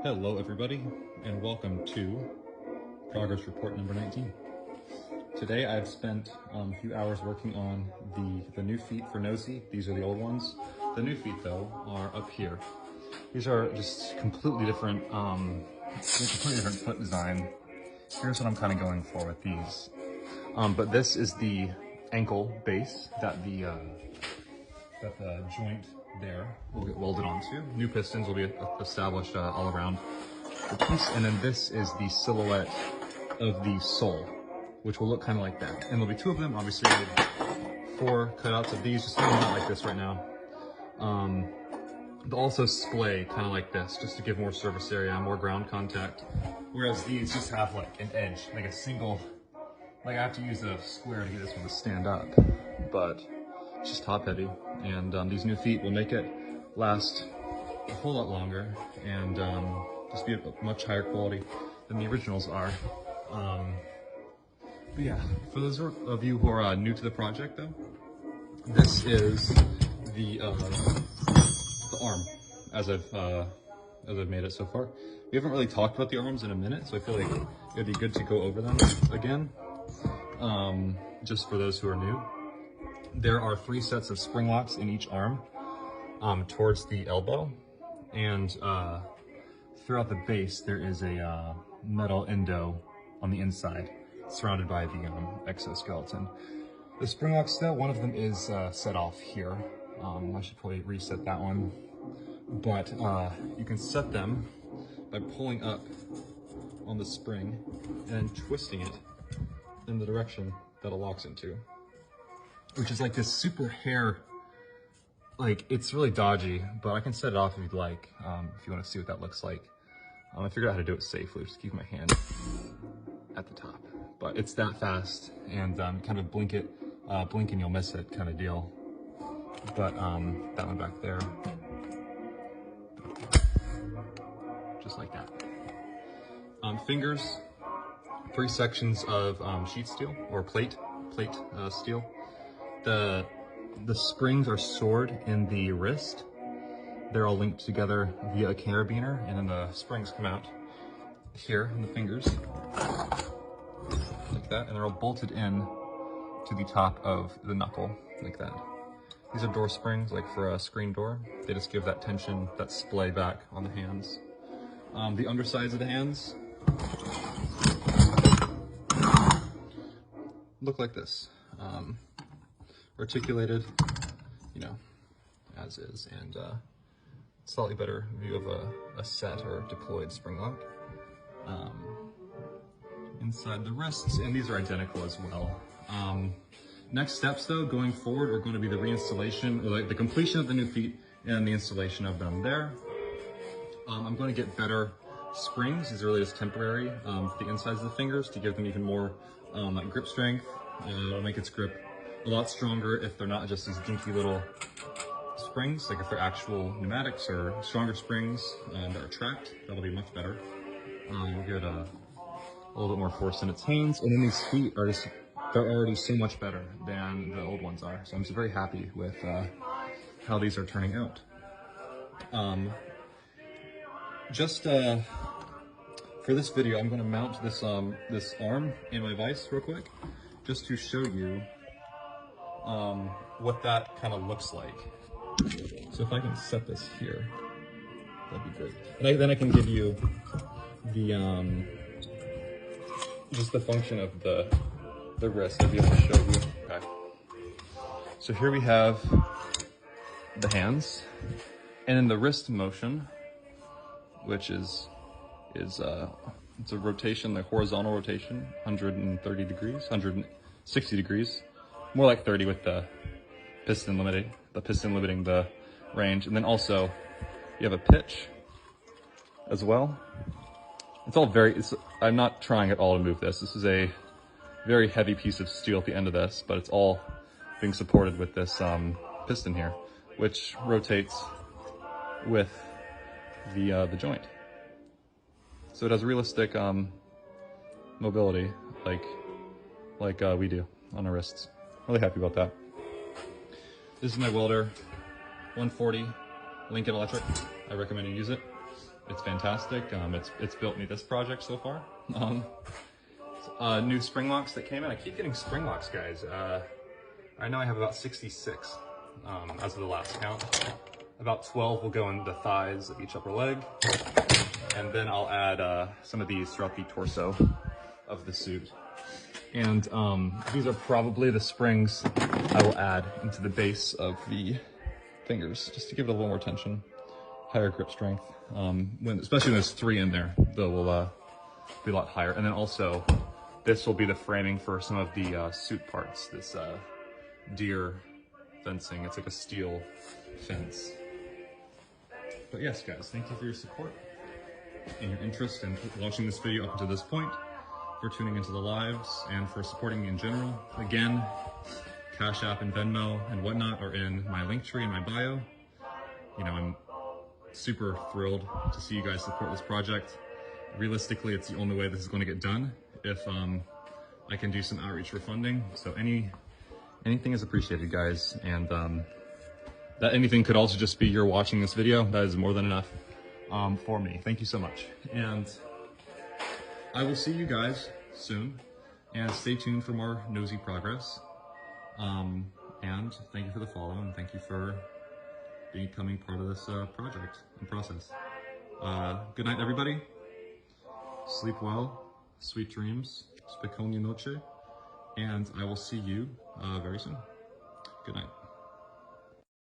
Hello everybody, and welcome to Progress Report number 19. Today I've spent a few hours working on the new feet for Nosy. These are the old ones. The new feet though are up here. These are just completely different foot design. Here's what I'm kind of going for with these. But this is the ankle base that the joint there will get welded onto. New pistons will be established all around the piece, and then this is the silhouette of the sole, which will look kind of like that. And there'll be two of them, obviously. 4 cutouts of these, just not like this right now. They'll also splay kind of like this, just to give more surface area, more ground contact. Whereas these just have like an edge, like a single, like I have to use a square to get this one to stand up, but it's just top heavy. And these new feet will make it last a whole lot longer and just be a much higher quality than the originals are. But yeah, for those of you who are new to the project though, this is the arm as I've made it so far. We haven't really talked about the arms in a minute, so I feel like it'd be good to go over them again, just for those who are new. There are 3 sets of spring locks in each arm towards the elbow, and throughout the base there is a metal endo on the inside surrounded by the exoskeleton. The spring locks though, one of them is set off here. I should probably reset that one, but you can set them by pulling up on the spring and twisting it in the direction that it locks into, which is like this super hair, like it's really dodgy, but I can set it off if you'd like, if you want to see what that looks like. I figured out how to do it safely, just keep my hand at the top, but it's that fast, and kind of blink and you'll miss it kind of deal. But that one back there, just like that. Fingers, 3 sections of sheet steel or plate steel. The springs are stored in the wrist. They're all linked together via a carabiner, and then the springs come out here in the fingers, like that, and they're all bolted in to the top of the knuckle, like that. These are door springs, like for a screen door. They just give that tension, that splay back on the hands. The undersides of the hands look like this, articulated, you know, as is, and slightly better view of a set or deployed spring lock. Inside the wrists, and these are identical as well. Next steps though, going forward, are going to be the reinstallation, or like the completion of the new feet and the installation of them there. I'm going to get better springs. These are really just temporary for the insides of the fingers to give them even more grip strength. It'll make its grip a lot stronger if they're not just these dinky little springs, like if they're actual pneumatics or stronger springs that are tracked, that'll be much better. We'll get a little bit more force in its hands, and then these feet are just, they're already so much better than the old ones are. So I'm just very happy with how these are turning out. For this video, I'm going to mount this this arm in my vise real quick, just to show you what that kind of looks like. So if I can set this here, that'd be great. And then I can give you the just the function of the wrist. I'll be able to show you. Okay. So here we have the hands, and then the wrist motion, which is it's a rotation, the horizontal rotation, 130 degrees, 160 degrees, more like 30 with the piston limiting the range. And then also you have a pitch as well. It's all I'm not trying at all to move this. This is a very heavy piece of steel at the end of this, but it's all being supported with this piston here, which rotates with the joint. So it has realistic mobility like we do on our wrists. Really happy about that. This is my welder 140 Lincoln Electric. I recommend you use it. It's fantastic. It's built me this project so far. New spring locks that came in. I keep getting spring locks, guys. Right now I have about 66 as of the last count. About 12 will go in the thighs of each upper leg. And then I'll add some of these throughout the torso of the suit. And these are probably the springs I will add into the base of the fingers, just to give it a little more tension, higher grip strength. Especially when there's 3 in there, they will be a lot higher. And then also, this will be the framing for some of the suit parts, this deer fencing. It's like a steel fence. But yes, guys, thank you for your support and your interest in watching this video up until this point, for tuning into the lives, and for supporting me in general. Again, Cash App and Venmo and whatnot are in my link tree in my bio. You know, I'm super thrilled to see you guys support this project. Realistically, it's the only way this is going to get done if I can do some outreach for funding. So anything is appreciated, guys. And that anything could also just be you're watching this video. That is more than enough for me. Thank you so much. And I will see you guys soon, and stay tuned for more nosy progress. And thank you for the follow, and thank you for becoming part of this project and process. Good night, everybody. Sleep well, sweet dreams, spokojnie noche, and I will see you very soon. Good night.